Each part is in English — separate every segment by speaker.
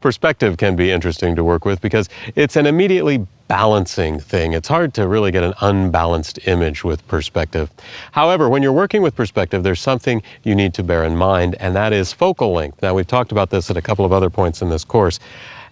Speaker 1: Perspective can be interesting to work with because it's an immediately balancing thing. It's hard to really get an unbalanced image with perspective. However, when you're working with perspective, there's something you need to bear in mind, and that is focal length. Now, we've talked about this at a couple of other points in this course.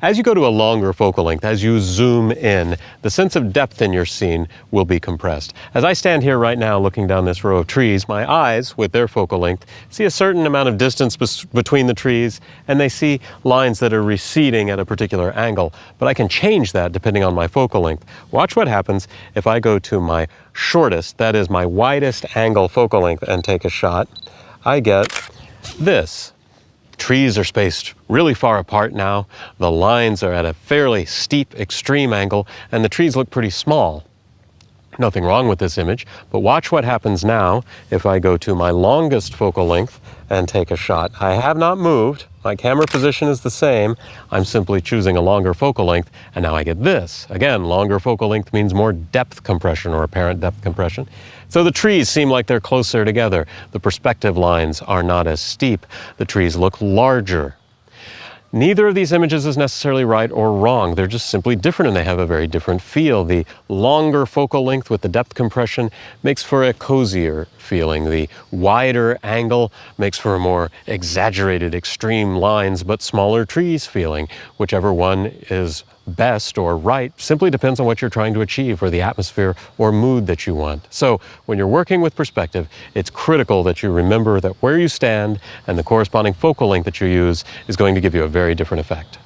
Speaker 1: As you go to a longer focal length, as you zoom in, the sense of depth in your scene will be compressed. As I stand here right now looking down this row of trees, my eyes, with their focal length, see a certain amount of distance between the trees, and they see lines that are receding at a particular angle. But I can change that depending on my focal length. Watch what happens if I go to my shortest, that is my widest angle focal length, and take a shot. I get this. Trees are spaced really far apart now. The lines are at a fairly steep, extreme angle, and the trees look pretty small. Nothing wrong with this image, but watch what happens now if I go to my longest focal length and take a shot. I have not moved. My camera position is the same. I'm simply choosing a longer focal length, and now I get this. Again, longer focal length means more depth compression, or apparent depth compression. So the trees seem like they're closer together. The perspective lines are not as steep. The trees look larger. Neither of these images is necessarily right or wrong. They're just simply different, and they have a very different feel. The longer focal length with the depth compression makes for a cozier feeling. The wider angle makes for a more exaggerated, extreme lines, but smaller trees feeling. Whichever one is best or right simply depends on what you're trying to achieve, or the atmosphere or mood that you want. So when you're working with perspective, it's critical that you remember that where you stand and the corresponding focal length that you use is going to give you a very different effect.